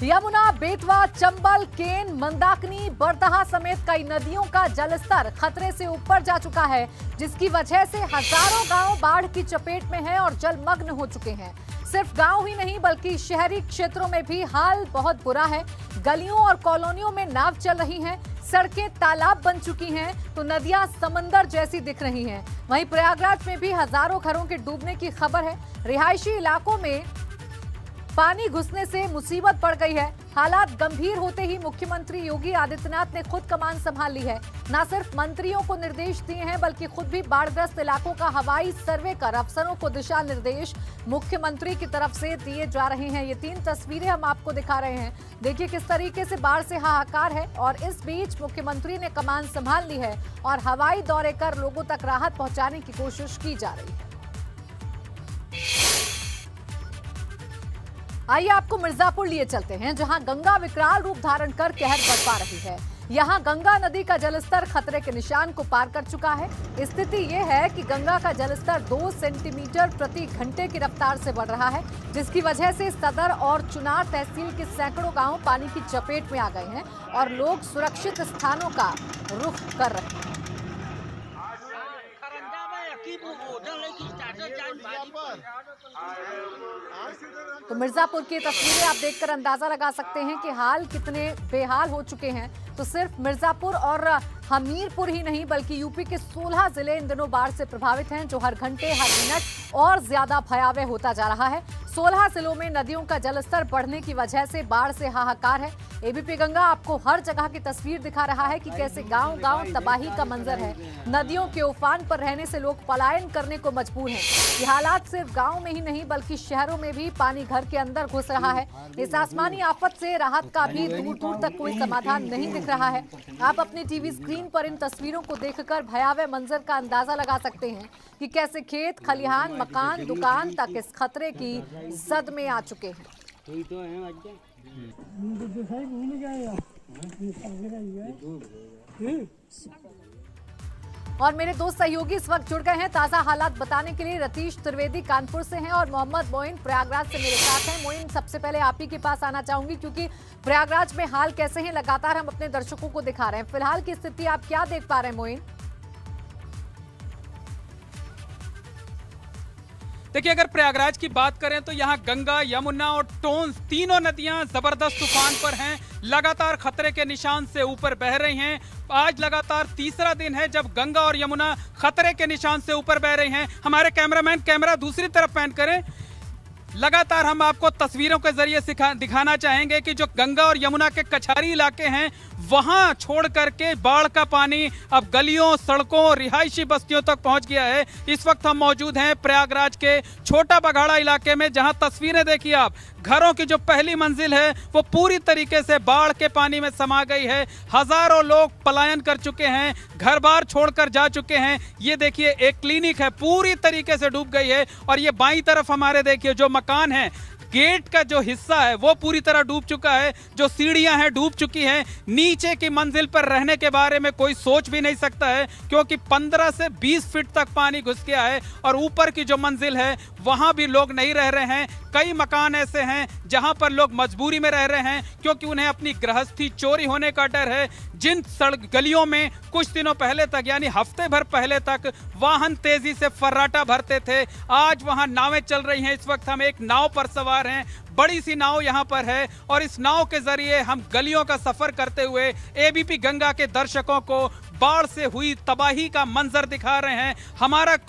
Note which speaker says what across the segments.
Speaker 1: यमुना, बेतवा, चंबल, केन, मंदाकिनी, बरदहा समेत कई नदियों का जलस्तर खतरे से ऊपर जा चुका है, जिसकी वजह से हजारों गांव बाढ़ की चपेट में हैं और जलमग्न हो चुके हैं। सिर्फ गांव ही नहीं बल्कि शहरी क्षेत्रों में भी हाल बहुत बुरा है। गलियों और कॉलोनियों में नाव चल रही हैं, सड़कें तालाब बन चुकी हैं तो नदियां समंदर जैसी दिख रही हैं। वहीं प्रयागराज में भी हजारों घरों के डूबने की खबर है। रिहायशी इलाकों में पानी घुसने से मुसीबत बढ़ गई है। हालात गंभीर होते ही मुख्यमंत्री योगी आदित्यनाथ ने खुद कमान संभाल ली है। न सिर्फ मंत्रियों को निर्देश दिए हैं बल्कि खुद भी बाढ़ग्रस्त इलाकों का हवाई सर्वे कर अफसरों को दिशा निर्देश मुख्यमंत्री की तरफ से दिए जा रहे हैं। ये 3 तस्वीरें हम आपको दिखा रहे हैं। देखिए किस तरीके से बाढ़ से हाहाकार है और इस बीच मुख्यमंत्री ने कमान संभाल ली है और हवाई दौरे कर लोगों तक राहत पहुंचाने की कोशिश की जा रही है। आइए आपको मिर्जापुर लिए चलते हैं, जहां गंगा विकराल रूप धारण कर कहर बरपा रही है। यहां गंगा नदी का जलस्तर खतरे के निशान को पार कर चुका है। स्थिति यह है कि गंगा का जलस्तर 2 सेंटीमीटर प्रति घंटे की रफ्तार से बढ़ रहा है, जिसकी वजह से सदर और चुनार तहसील के सैकड़ों गांव पानी की चपेट में आ गए हैं और लोग सुरक्षित स्थानों का रुख कर रहे हैं। तो मिर्जापुर की तस्वीरें आप देखकर अंदाजा लगा सकते हैं कि हाल कितने बेहाल हो चुके हैं। तो सिर्फ मिर्जापुर और हमीरपुर ही नहीं बल्कि यूपी के 16 जिले इन दिनों बाढ़ से प्रभावित हैं, जो हर घंटे हर मिनट और ज्यादा भयावह होता जा रहा है। 16 जिलों में नदियों का जलस्तर बढ़ने की वजह से बाढ़ से हाहाकार है। एबीपी गंगा आपको हर जगह की तस्वीर दिखा रहा है कि कैसे गांव-गांव तबाही का मंजर है। नदियों के उफान पर रहने से लोग पलायन करने को मजबूर हैं। ये हालात सिर्फ गांव में ही नहीं बल्कि शहरों में भी पानी घर के अंदर घुस रहा है। इस आसमानी आफत से राहत का भी दूर-दूर तक कोई समाधान नहीं दिख रहा है। आप अपनी टीवी स्क्रीन पर इन तस्वीरों को देखकर भयावह मंजर का अंदाजा लगा सकते हैं कि कैसे खेत, खलिहान, मकान, दुकान तक इस खतरे की जद में आ चुके हैं। और मेरे 2 सहयोगी इस वक्त जुड़ गए हैं ताजा हालात बताने के लिए। रतीश त्रिवेदी कानपुर से हैं और मोहम्मद मोइन प्रयागराज से मेरे साथ हैं। मोइन, सबसे पहले आप ही के पास आना चाहूंगी क्योंकि प्रयागराज में हाल कैसे हैं लगातार हम अपने दर्शकों को दिखा रहे हैं। फिलहाल की स्थिति आप क्या देख पा रहे हैं मोइन?
Speaker 2: देखिए, अगर प्रयागराज की बात करें तो यहाँ गंगा, यमुना और टोंस तीनों नदियां जबरदस्त तूफान पर हैं, लगातार खतरे के निशान से ऊपर बह रही हैं। आज लगातार तीसरा दिन है जब गंगा और यमुना खतरे के निशान से ऊपर बह रही हैं। हमारे कैमरामैन कैमरा दूसरी तरफ पैन करें। लगातार हम आपको तस्वीरों के जरिए दिखाना चाहेंगे कि जो गंगा और यमुना के कछारी इलाके हैं वहां छोड़ करके बाढ़ का पानी अब गलियों, सड़कों, रिहायशी बस्तियों तक पहुंच गया है। इस वक्त हम मौजूद हैं प्रयागराज के छोटा बघाड़ा इलाके में, जहां तस्वीरें देखिए आप, घरों की जो पहली मंजिल है वो पूरी तरीके से बाढ़ के पानी में समा गई है। हजारों लोग पलायन कर चुके हैं, घर बार छोड़कर जा चुके हैं। ये देखिए एक क्लिनिक है, पूरी तरीके से डूब गई है। और ये बाईं तरफ हमारे देखिए जो मकान है, गेट का जो हिस्सा है वो पूरी तरह डूब चुका है। जो सीढ़ियां हैं डूब चुकी हैं। नीचे की मंजिल पर रहने के बारे में कोई सोच भी नहीं सकता है क्योंकि 15 से 20 फीट तक पानी घुस गया है। और ऊपर की जो मंजिल है वहां भी लोग नहीं रह रहे हैं। कई मकान ऐसे हैं जहां पर लोग मजबूरी में रह रहे हैं क्योंकि उन्हें अपनी गृहस्थी चोरी होने का डर है। जिन सड़क गलियों में कुछ दिनों पहले तक यानी हफ्ते भर पहले तक वाहन तेजी से फर्राटा भरते थे, आज वहां नावें चल रही हैं। इस वक्त हम एक नाव पर सवार हैं, बड़ी सी नाव यहां पर है और इस नाव के जरिए हम गलियों का सफर करते हुए एबीपी गंगा के दर्शकों को बाढ़ से हुई तबाही का मंजर दिखा रहे हैं।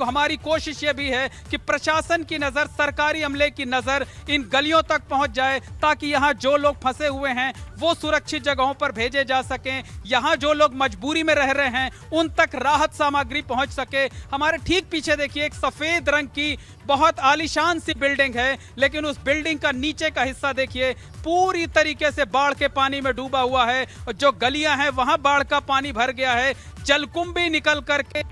Speaker 2: हमारी कोशिश ये भी है कि प्रशासन की नजर, सरकारी अमले की नजर इन गलियों तक पहुंच जाए ताकि यहां जो लोग फंसे हुए हैं वो सुरक्षित जगहों पर भेजे जा सकें। यहां जो लोग मजबूरी में रह रहे हैं उन तक राहत सामग्री पहुंच सके। हमारे ठीक पीछे देखिए एक सफेद रंग की बहुत आलीशान सी बिल्डिंग है, लेकिन उस बिल्डिंग का नीचे का हिस्सा देखिए पूरी तरीके से बाढ़ के पानी में डूबा हुआ है। और जो गलियां हैं वहां बाढ़ का पानी भर गया है, जलकुंभी निकल करके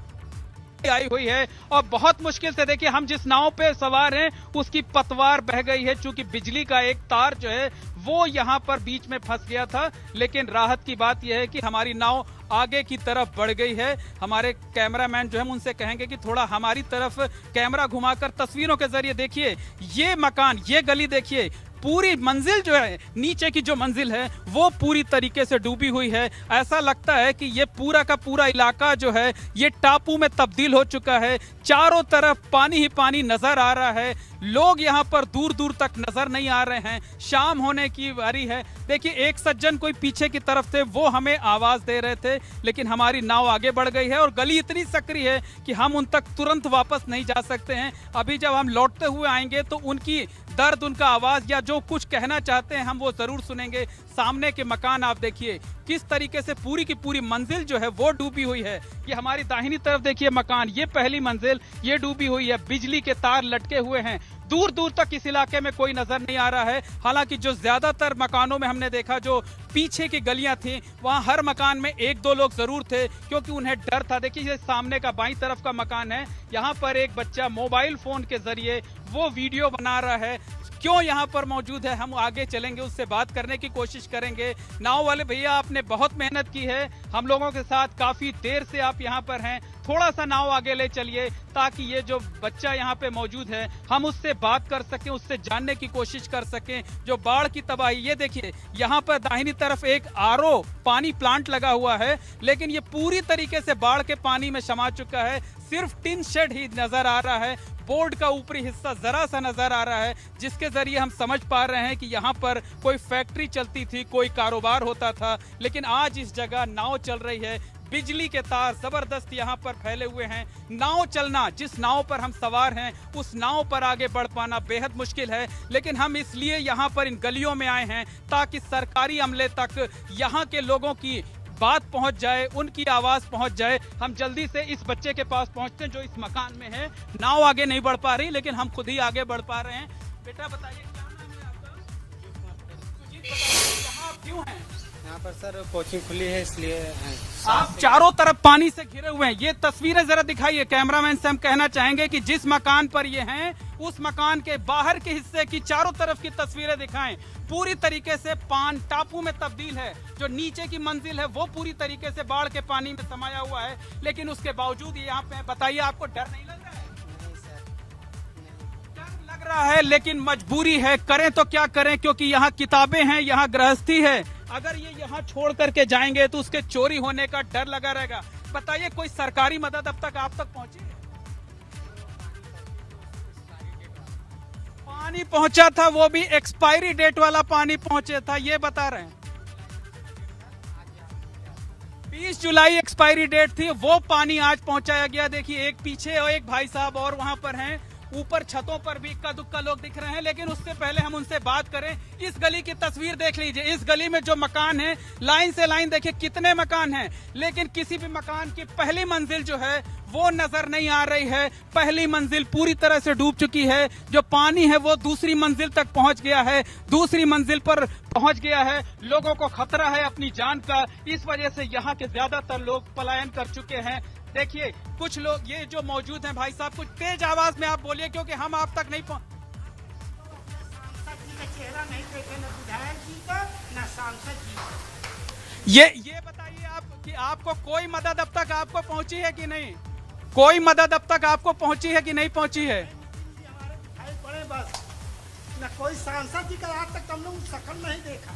Speaker 2: आई हुई है। और बहुत मुश्किल से देखिए हम जिस नाव पे सवार हैं उसकी पतवार बह गई है, चूंकि बिजली का एक तार जो है वो यहां पर बीच में फंस गया था। लेकिन राहत की बात यह है कि हमारी नाव आगे की तरफ बढ़ गई है। हमारे कैमरामैन जो है उनसे कहेंगे कि थोड़ा हमारी तरफ कैमरा घुमाकर तस्वीरों के जरिए देखिए ये मकान, ये गली देखिए पूरी मंजिल जो है, नीचे की जो मंजिल है वो पूरी तरीके से डूबी हुई है। ऐसा लगता है कि ये पूरा का पूरा इलाका जो है ये टापू में तब्दील हो चुका है। चारों तरफ पानी ही पानी नजर आ रहा है। लोग यहाँ पर दूर दूर तक नजर नहीं आ रहे हैं। शाम होने की बारी है। देखिए, एक सज्जन कोई पीछे की तरफ थे, वो हमें आवाज दे रहे थे, लेकिन हमारी नाव आगे बढ़ गई है और गली इतनी सकरी है कि हम उन तक तुरंत वापस नहीं जा सकते हैं। अभी जब हम लौटते हुए आएंगे तो उनकी दर्द, उनका आवाज या जो कुछ कहना चाहते हैं हम वो जरूर सुनेंगे। सामने के मकान आप देखिए किस तरीके से पूरी की पूरी मंजिल जो है वो डूबी हुई है। ये हमारी दाहिनी तरफ देखिए मकान, ये पहली मंजिल ये डूबी हुई है। बिजली के तार लटके हुए हैं। दूर दूर तक इस इलाके में कोई नजर नहीं आ रहा है। हालांकि जो ज्यादातर मकानों में हमने देखा, जो पीछे की गलियां थी, वहां हर मकान में एक दो लोग जरूर थे, क्योंकि उन्हें डर था। देखिए, ये सामने का बाईं तरफ का मकान है। यहाँ पर एक बच्चा मोबाइल फोन के जरिए वो वीडियो बना रहा है। क्यों यहाँ पर मौजूद है, हम आगे चलेंगे, उससे बात करने की कोशिश करेंगे। नाव वाले भैया, आपने बहुत मेहनत की है, हम लोगों के साथ काफी देर से आप यहाँ पर हैं। थोड़ा सा नाव आगे ले चलिए ताकि ये जो बच्चा यहाँ पे मौजूद है हम उससे बात कर सकें, उससे जानने की कोशिश कर सकें। जो बाढ़ की तबाही, ये देखिए यहाँ पर दाहिनी तरफ एक आरओ पानी प्लांट लगा हुआ है, लेकिन ये पूरी तरीके से बाढ़ के पानी में समा चुका है। सिर्फ टिन शेड ही नजर आ रहा है। बोर्ड का ऊपरी हिस्सा जरा सा नजर आ रहा है, जिसके जरिए हम समझ पा रहे हैं कि यहाँ पर कोई फैक्ट्री चलती थी, कोई कारोबार होता था। लेकिन आज इस जगह नाव चल रही है। बिजली के तार जबरदस्त यहाँ पर फैले हुए हैं। नाव चलना, जिस नाव पर हम सवार हैं उस नाव पर आगे बढ़ पाना बेहद मुश्किल है। लेकिन हम इसलिए यहाँ पर इन गलियों में आए हैं ताकि सरकारी अमले तक यहाँ के लोगों की बात पहुंच जाए, उनकी आवाज पहुंच जाए। हम जल्दी से इस बच्चे के पास पहुंचते हैं जो इस मकान में है। नाव आगे नहीं बढ़ पा रही, लेकिन हम खुद ही आगे बढ़ पा रहे हैं। बेटा बताइए, क्या नाम है आपका? सुजीत, बताइए यहाँ आप क्यों हैं?
Speaker 3: यहाँ पर सर कोचिंग खुली है, इसलिए
Speaker 2: आप चारों तरफ पानी से घिरे हुए हैं। ये तस्वीरें जरा दिखाइए। कैमरामैन से हम कहना चाहेंगे कि जिस मकान पर ये हैं उस मकान के बाहर के हिस्से की चारों तरफ की तस्वीरें दिखाएं। पूरी तरीके से पान टापू में तब्दील है। जो नीचे की मंजिल है वो पूरी तरीके से बाढ़ के पानी में समाया हुआ है, लेकिन उसके बावजूद ये यहाँ पे। बताइए, आपको डर नहीं लग रहा है? डर लग रहा है, लेकिन मजबूरी है। करें तो क्या करें, क्योंकि यहाँ किताबें हैं, यहाँ गृहस्थी है। अगर ये यहाँ छोड़ करके जाएंगे तो उसके चोरी होने का डर लगा रहेगा। बताइए, कोई सरकारी मदद अब तक आप तक पहुंची है? पानी पहुंचा था, वो भी एक्सपायरी डेट वाला पानी पहुंचे था, ये बता रहे हैं। 20 जुलाई एक्सपायरी डेट थी, वो पानी आज पहुंचाया गया। देखिए, एक पीछे और एक भाई साहब और वहां पर हैं। ऊपर छतों पर भी इक्का दुक्का लोग दिख रहे हैं, लेकिन उससे पहले हम उनसे बात करें। इस गली की तस्वीर देख लीजिए। इस गली में जो मकान है, लाइन से लाइन देखिए कितने मकान हैं, लेकिन किसी भी मकान की पहली मंजिल जो है वो नजर नहीं आ रही है। पहली मंजिल पूरी तरह से डूब चुकी है। जो पानी है वो दूसरी मंजिल तक पहुंच गया है। दूसरी मंजिल पर पहुंच गया है। लोगों को खतरा है अपनी जान का। इस वजह से यहाँ के ज्यादातर लोग पलायन कर चुके हैं। देखिए, कुछ लोग ये जो मौजूद हैं, भाई साहब कुछ तेज आवाज में आप बोलिए, क्योंकि हम आप तक नहीं पहुंच। ये बताइए आप कि आपको कोई मदद अब तक आपको पहुंची है कि नहीं? कोई मदद अब तक आपको पहुंची है कि नहीं पहुंची है?
Speaker 4: बस न कोई सांसद जी का आज तक हम लोग शक्ल नहीं देखा।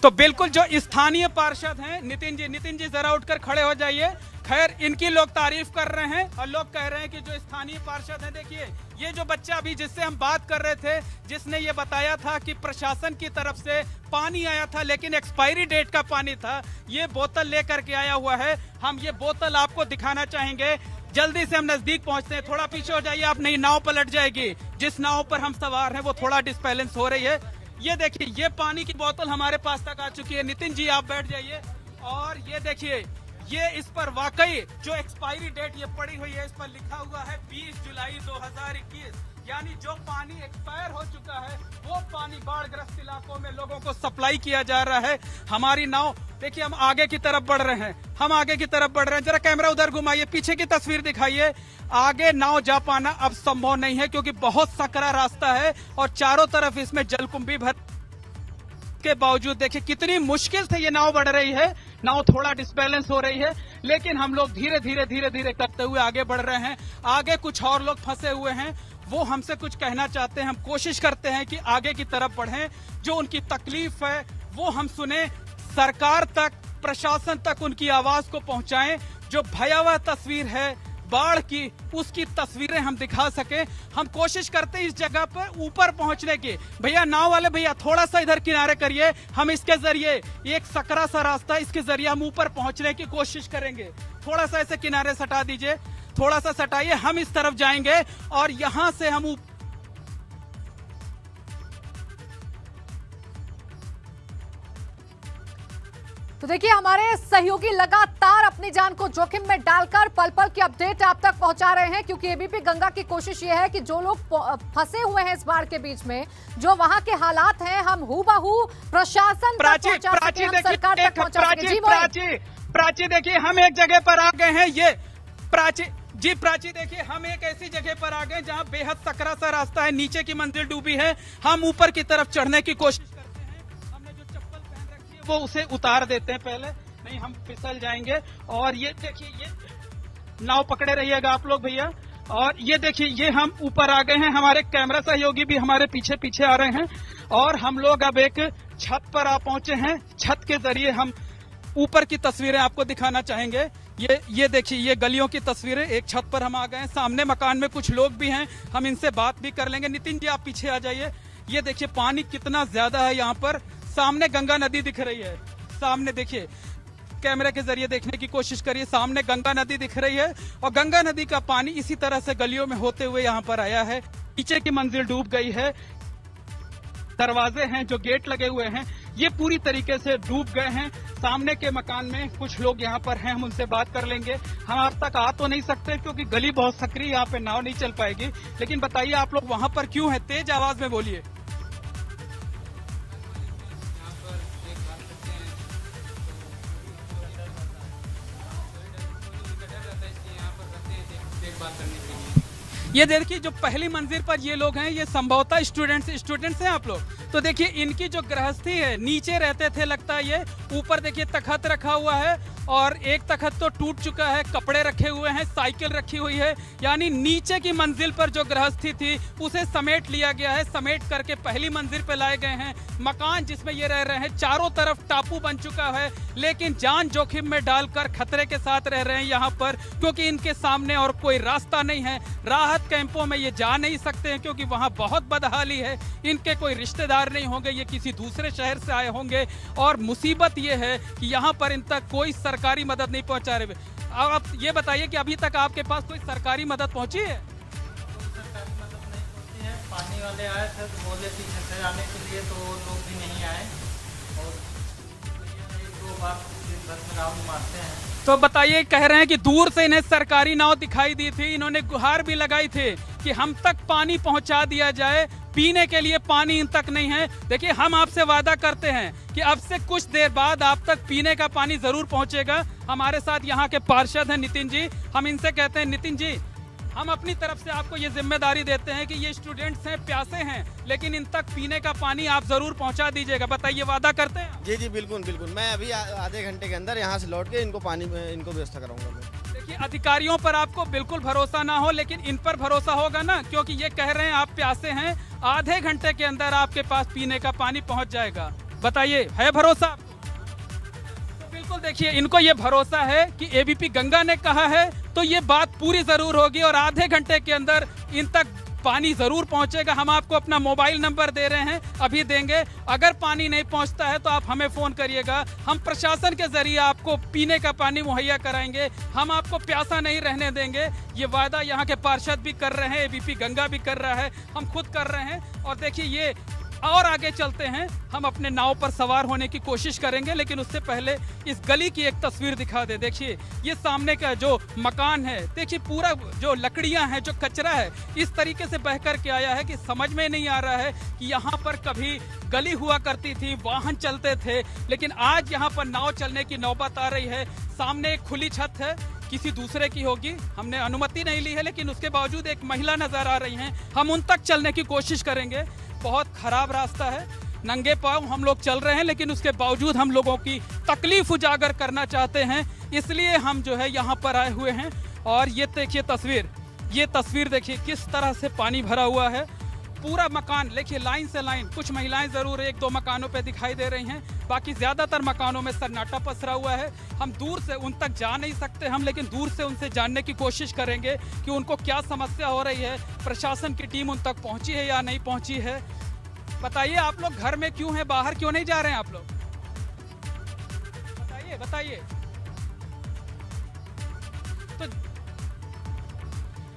Speaker 2: तो बिल्कुल जो स्थानीय पार्षद हैं, नितिन जी जरा उठकर खड़े हो जाइए। खैर, इनकी लोग तारीफ कर रहे हैं और लोग कह रहे हैं कि जो स्थानीय पार्षद हैं, देखिए ये जो बच्चा अभी जिससे हम बात कर रहे थे, जिसने ये बताया था कि प्रशासन की तरफ से पानी आया था, लेकिन एक्सपायरी डेट का पानी था। ये बोतल लेकर के आया हुआ है। हम ये बोतल आपको दिखाना चाहेंगे। जल्दी से हम नजदीक पहुंचते हैं। थोड़ा पीछे हो जाइए, आप नहीं नाव पलट जाएगी। जिस नाव पर हम सवार हैं वो थोड़ा डिस्बैलेंस हो रही है। ये देखिए, ये पानी की बोतल हमारे पास तक आ चुकी है। नितिन जी आप बैठ जाइए। और ये देखिए, ये इस पर वाकई जो एक्सपायरी डेट ये पड़ी हुई है, इस पर लिखा हुआ है 20 जुलाई 2021। यानी जो पानी एक्सपायर हो चुका है वो पानी बाढ़ग्रस्त इलाकों में लोगों को सप्लाई किया जा रहा है। हमारी नाव देखिए, हम आगे की तरफ बढ़ रहे हैं। हम आगे की तरफ बढ़ रहे हैं। जरा कैमरा उधर घुमाइए, पीछे की तस्वीर दिखाइए। आगे नाव जा पाना अब संभव नहीं है, क्योंकि बहुत सकरा रास्ता है और चारों तरफ इसमें जलकुंभी भर के बावजूद देखिए कितनी मुश्किल से ये नाव बढ़ रही है। नाव थोड़ा डिसबैलेंस हो रही है, लेकिन हम लोग धीरे धीरे करते हुए आगे बढ़ रहे हैं। आगे कुछ और लोग फंसे हुए हैं, वो हमसे कुछ कहना चाहते हैं। हम कोशिश करते हैं कि आगे की तरफ बढ़ें, जो उनकी तकलीफ है वो हम सुने, सरकार तक, प्रशासन तक उनकी आवाज को पहुंचाएं। जो भयावह तस्वीर है बाढ़ की, उसकी तस्वीरें हम दिखा सके। हम कोशिश करते हैं इस जगह पर ऊपर पहुंचने की। भैया नाव वाले भैया थोड़ा सा इधर किनारे करिए, हम इसके जरिए, एक सकरा सा रास्ता, इसके जरिए हम ऊपर पहुंचने की कोशिश करेंगे। थोड़ा सा ऐसे किनारे सटा दीजिए, थोड़ा सा सटाइए, हम इस तरफ जाएंगे और यहां से हम
Speaker 1: तो देखिए हमारे सहयोगी लगातार अपनी जान को जोखिम में डालकर पल पल की अपडेट आप तक पहुंचा रहे हैं, क्योंकि एबीपी गंगा की कोशिश ये है कि जो लोग फंसे हुए हैं इस बाढ़ के बीच में, जो वहां के हालात हैं, हम हूबहू प्रशासन तक पहुंचा सके, हम सरकार तक पहुंचा सके। जी
Speaker 2: प्राची देखिए हम एक जगह पर आ गए हैं। ये प्राची देखिए हम एक ऐसी जगह पर आ गए जहां बेहद सकरा सा रास्ता है, नीचे की मंजिल डूबी है। हम ऊपर की तरफ चढ़ने की कोशिश करते हैं। हमने जो चप्पल पहन रखी है वो उसे उतार देते हैं पहले, नहीं हम फिसल जाएंगे। और ये देखिए, ये नाव पकड़े रहिएगा आप लोग भैया। और ये देखिए, ये हम ऊपर आ गए हैं, हमारे कैमरा सहयोगी भी हमारे पीछे पीछे आ रहे हैं। और हम लोग अब एक छत पर आ पहुंचे हैं। छत के जरिए हम ऊपर की तस्वीरें आपको दिखाना चाहेंगे। ये देखिए, ये गलियों की तस्वीरें। एक छत पर हम आ गए हैं, सामने मकान में कुछ लोग भी हैं, हम इनसे बात भी कर लेंगे। नितिन जी आप पीछे आ जाइए। ये देखिए पानी कितना ज्यादा है यहाँ पर, सामने गंगा नदी दिख रही है। सामने देखिए, कैमरे के जरिए देखने की कोशिश करिए, सामने गंगा नदी दिख रही है और गंगा नदी का पानी इसी तरह से गलियों में होते हुए यहाँ पर आया है। नीचे की मंजिल डूब गई है, दरवाजे हैं जो गेट लगे हुए हैं ये पूरी तरीके से डूब गए हैं। सामने के मकान में कुछ लोग यहाँ पर हैं, हम उनसे बात कर लेंगे। हम आप तक आ तो नहीं सकते क्योंकि गली बहुत सकरी, यहाँ पे नाव नहीं चल पाएगी। लेकिन बताइए आप लोग वहाँ पर क्यों हैं? तेज आवाज में बोलिए। ये देखिए जो पहली मंजिल पर ये लोग हैं, ये संभवतः स्टूडेंट्स हैं आप लोग। तो देखिए इनकी जो गृहस्थी है, नीचे रहते थे लगता है ये, ऊपर देखिए तखत रखा हुआ है और एक तखत तो टूट चुका है, कपड़े रखे हुए हैं, साइकिल रखी हुई है। यानी नीचे की मंजिल पर जो गृहस्थी थी उसे समेट लिया गया है, समेट करके पहली मंजिल पर लाए गए हैं। मकान जिसमें ये रह रहे हैं चारों तरफ टापू बन चुका है, लेकिन जान जोखिम में डालकर खतरे के साथ रह रहे हैं यहाँ पर, क्योंकि इनके सामने और कोई रास्ता नहीं है। राहत कैंपों में ये जा नहीं सकते हैं क्योंकि वहाँ बहुत बदहाली है। इनके कोई रिश्तेदार नहीं होंगे, ये किसी दूसरे शहर से आए होंगे। और मुसीबत ये है कि यहाँ पर इन तक कोई सरकारी मदद नहीं पहुँचा रहे। अब आप ये बताइए कि अभी तक आपके पास कोई सरकारी मदद पहुँची है?
Speaker 3: सरकारी मदद नहीं पहुंची है। पानी वाले आए थे तो बोले पीछे से आने के लिए, तो लोग भी नहीं आए और एक दो बार दिन भर में राउंड मारते हैं।
Speaker 2: तो बताइए, कह रहे हैं कि दूर से इन्हें सरकारी नाव दिखाई दी थी, इन्होंने गुहार भी लगाई थी कि हम तक पानी पहुंचा दिया जाए, पीने के लिए पानी इन तक नहीं है। देखिए हम आपसे वादा करते हैं कि अब से कुछ देर बाद आप तक पीने का पानी जरूर पहुंचेगा। हमारे साथ यहाँ के पार्षद हैं नितिन जी, हम इनसे कहते हैं नितिन जी, हम अपनी तरफ से आपको ये जिम्मेदारी देते हैं कि ये स्टूडेंट्स हैं, प्यासे हैं, लेकिन इन तक पीने का पानी आप जरूर पहुंचा दीजिएगा। बताइए, वादा करते हैं?
Speaker 5: जी जी बिल्कुल बिल्कुल, मैं अभी आधे घंटे के अंदर यहाँ से लौट के इनको पानी इनको व्यवस्था कराऊंगा मैं।
Speaker 2: देखिए अधिकारियों पर आपको बिल्कुल भरोसा ना हो, लेकिन इन पर भरोसा होगा ना, क्योंकि ये कह रहे हैं आप प्यासे हैं, आधे घंटे के अंदर आपके पास पीने का पानी पहुंच जाएगा। बताइए, है भरोसा? तो बिल्कुल देखिए, इनको ये भरोसा है कि एबीपी गंगा ने कहा है तो ये बात पूरी जरूर होगी और आधे घंटे के अंदर इन तक पानी जरूर पहुंचेगा। हम आपको अपना मोबाइल नंबर दे रहे हैं, अभी देंगे। अगर पानी नहीं पहुंचता है तो आप हमें फोन करिएगा, हम प्रशासन के जरिए आपको पीने का पानी मुहैया कराएंगे। हम आपको प्यासा नहीं रहने देंगे। ये वादा यहाँ के पार्षद भी कर रहे हैं, एबीपी गंगा भी कर रहा है, हम खुद कर रहे हैं। और देखिए ये और आगे चलते हैं, हम अपने नाव पर सवार होने की कोशिश करेंगे, लेकिन उससे पहले इस गली की एक तस्वीर दिखा दे। देखिए ये सामने का जो मकान है, देखिए पूरा जो लकड़ियां हैं, जो कचरा है, इस तरीके से बह कर के आया है कि समझ में नहीं आ रहा है कि यहाँ पर कभी गली हुआ करती थी, वाहन चलते थे, लेकिन आज यहाँ पर नाव चलने की नौबत आ रही है। सामने एक खुली छत है, किसी दूसरे की होगी, हमने अनुमति नहीं ली है, लेकिन उसके बावजूद एक महिला नजर आ रही हैं, हम उन तक चलने की कोशिश करेंगे। बहुत खराब रास्ता है, नंगे पांव हम लोग चल रहे हैं, लेकिन उसके बावजूद हम लोगों की तकलीफ उजागर करना चाहते हैं, इसलिए हम जो है यहाँ पर आए हुए हैं। और ये देखिए तस्वीर, ये तस्वीर देखिए किस तरह से पानी भरा हुआ है। पूरा मकान देखिए लाइन से लाइन, कुछ महिलाएं जरूर एक दो मकानों पे दिखाई दे रही हैं, बाकी ज्यादातर मकानों में सन्नाटा पसरा हुआ है। हम दूर से उन तक जा नहीं सकते हम, लेकिन दूर से उनसे जानने की कोशिश करेंगे कि उनको क्या समस्या हो रही है, प्रशासन की टीम उन तक पहुंची है या नहीं पहुंची है। बताइए आप लोग घर में क्यों हैं, बाहर क्यों नहीं जा रहे हैं आप लोग? बताइए बताइए।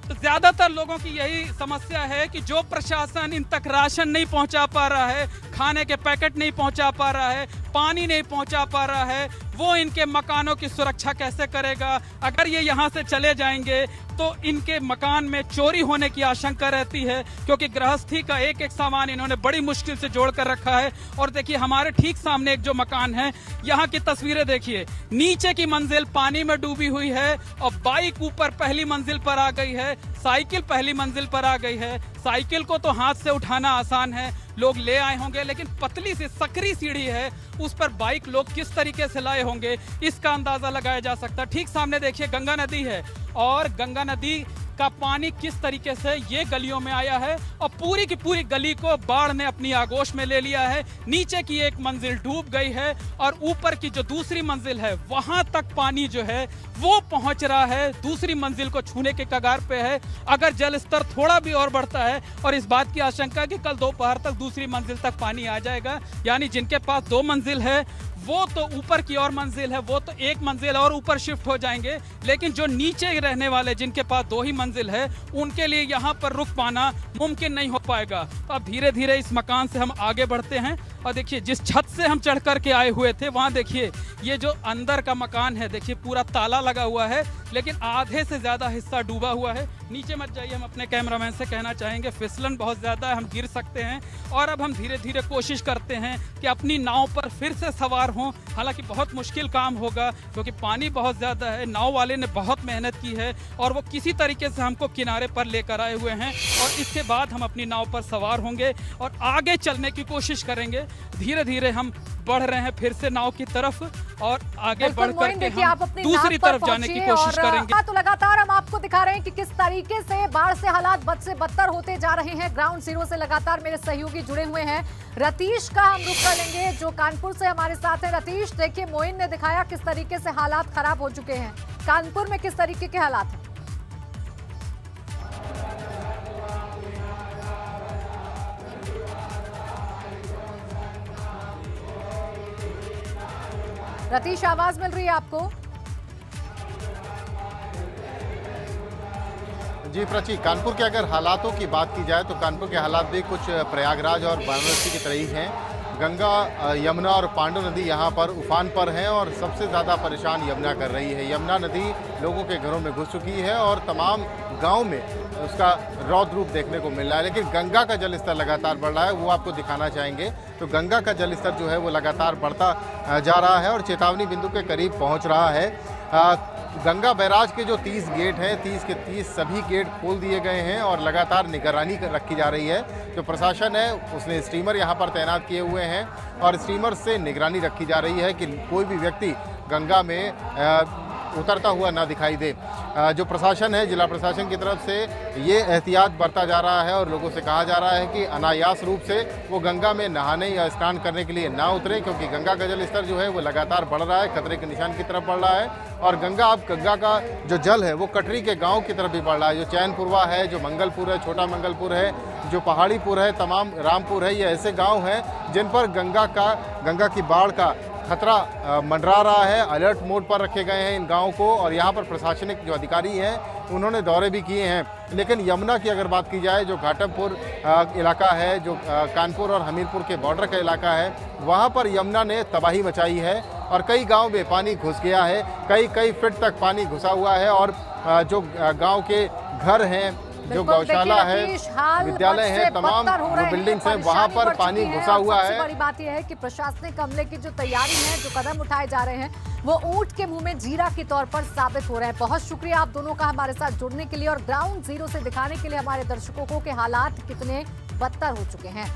Speaker 2: तो ज्यादातर लोगों की यही समस्या है कि जो प्रशासन इन तक राशन नहीं पहुंचा पा रहा है, खाने के पैकेट नहीं पहुंचा पा रहा है, पानी नहीं पहुंचा पा रहा है, वो इनके मकानों की सुरक्षा कैसे करेगा। अगर ये यहाँ से चले जाएंगे तो इनके मकान में चोरी होने की आशंका रहती है, क्योंकि गृहस्थी का एक एक सामान इन्होंने बड़ी मुश्किल से जोड़ कर रखा है। और देखिए हमारे ठीक सामने एक जो मकान है, यहाँ की तस्वीरें देखिए, नीचे की मंजिल पानी में डूबी हुई है और बाइक ऊपर पहली मंजिल पर आ गई है, साइकिल पहली मंजिल पर आ गई है। साइकिल को तो हाथ से उठाना आसान है, लोग ले आए होंगे, लेकिन पतली सी सकरी सीढ़ी है, उस पर बाइक लोग किस तरीके से लाए होंगे इसका अंदाजा लगाया जा सकता है। ठीक सामने देखिए गंगा नदी है और गंगा नदी का पानी किस तरीके से ये गलियों में आया है और पूरी की पूरी गली को बाढ़ ने अपनी आगोश में ले लिया है। नीचे की एक मंजिल डूब गई है और ऊपर की जो दूसरी मंजिल है वहां तक पानी जो है वो पहुंच रहा है, दूसरी मंजिल को छूने के कगार पे है। अगर जल स्तर थोड़ा भी और बढ़ता है और इस बात की आशंका कि कल दोपहर तक दूसरी मंजिल तक पानी आ जाएगा, यानी जिनके पास 2 मंजिल है वो तो ऊपर की और मंजिल है वो तो 1 मंजिल और ऊपर शिफ्ट हो जाएंगे, लेकिन जो नीचे रहने वाले जिनके पास 2 ही मंजिल है उनके लिए यहाँ पर रुक पाना मुमकिन नहीं हो पाएगा। तो अब धीरे धीरे इस मकान से हम आगे बढ़ते हैं और देखिए जिस छत से हम चढ़ करके आए हुए थे वहाँ देखिए ये जो अंदर का मकान है, देखिए पूरा ताला लगा हुआ है, लेकिन आधे से ज्यादा हिस्सा डूबा हुआ है। नीचे मत जाइए, हम अपने कैमरामैन से कहना चाहेंगे फिसलन बहुत ज्यादा है, हम गिर सकते हैं। और अब हम धीरे धीरे कोशिश करते हैं कि अपनी नाव पर फिर से सवार हों, हालांकि बहुत मुश्किल काम होगा क्योंकि पानी बहुत ज्यादा है। नाव वाले ने बहुत मेहनत की है और वो किसी तरीके से हमको किनारे पर लेकर आए हुए हैं और इसके बाद हम अपनी नाव पर सवार होंगे और आगे चलने की कोशिश करेंगे। धीरे धीरे हम बढ़ रहे हैं फिर से नाव की तरफ और आगे बढ़ करके हम दूसरी तरफ जाने की कोशिश करेंगे।
Speaker 1: तो लगातार हम आपको दिखा रहे हैं कि किस तरीके से बाढ़ से हालात बद से बदतर होते जा रहे हैं। ग्राउंड जीरो से लगातार मेरे सहयोगी जुड़े हुए हैं। रतीश का हम रुख कर लेंगे जो कानपुर से हमारे साथ है। रतीश, देखिए मोइन ने दिखाया किस तरीके से हालात खराब हो चुके हैं, कानपुर में किस तरीके के हालात हैं? रतीश, आवाज मिल रही है आपको?
Speaker 6: जी प्राची, कानपुर के अगर हालातों की बात की जाए तो कानपुर के हालात भी कुछ प्रयागराज और वाराणसी की तरह ही हैं। गंगा, यमुना और पांडु नदी यहाँ पर उफान पर हैं और सबसे ज़्यादा परेशान यमुना कर रही है। यमुना नदी लोगों के घरों में घुस चुकी है और तमाम गांव में उसका रौद्र रूप देखने को मिल रहा है, लेकिन गंगा का जलस्तर लगातार बढ़ रहा है, वो आपको दिखाना चाहेंगे। तो गंगा का जलस्तर जो है वो लगातार बढ़ता जा रहा है और चेतावनी बिंदु के करीब पहुँच रहा है। गंगा बैराज के जो 30 गेट हैं, 30 के 30 सभी गेट खोल दिए गए हैं और लगातार निगरानी रखी जा रही है। जो प्रशासन है उसने स्टीमर यहाँ पर तैनात किए हुए हैं और स्टीमर से निगरानी रखी जा रही है कि कोई भी व्यक्ति गंगा में उतरता हुआ ना दिखाई दे। जो प्रशासन है, जिला प्रशासन की तरफ से ये एहतियात बरता जा रहा है और लोगों से कहा जा रहा है कि अनायास रूप से वो गंगा में नहाने या स्नान करने के लिए ना उतरे, क्योंकि गंगा का जल स्तर जो है वो लगातार बढ़ रहा है, खतरे के निशान की तरफ बढ़ रहा है। और गंगा का जो जल है वो कटरी के गाँव की तरफ भी बढ़ रहा है। जो चैनपुरवा है, जो मंगलपुर है, छोटा मंगलपुर है, जो पहाड़ीपुर है, तमाम रामपुर है, ये ऐसे गाँव हैं जिन पर गंगा की बाढ़ का खतरा मंडरा रहा है। अलर्ट मोड पर रखे गए हैं इन गाँव को और यहाँ पर प्रशासनिक जो अधिकारी हैं उन्होंने दौरे भी किए हैं। लेकिन यमुना की अगर बात की जाए, जो घाटमपुर इलाका है, जो कानपुर और हमीरपुर के बॉर्डर का इलाका है, वहाँ पर यमुना ने तबाही मचाई है और कई गांव में पानी घुस गया है, कई फीट तक पानी घुसा हुआ है और जो गांव के घर हैं, जो गौशाला है, विद्यालय है, तमाम जो बिल्डिंग्स हैं, वहाँ पर पानी घुसा हुआ है।
Speaker 1: बड़ी बात यह है कि प्रशासनिक हमले की जो तैयारी है, जो कदम उठाए जा रहे हैं, वो ऊंट के मुंह में जीरा के तौर पर साबित हो रहे हैं। बहुत शुक्रिया आप दोनों का हमारे साथ जुड़ने के लिए और ग्राउंड जीरो से दिखाने के लिए हमारे दर्शकों को कि हालात कितने बदतर हो चुके हैं।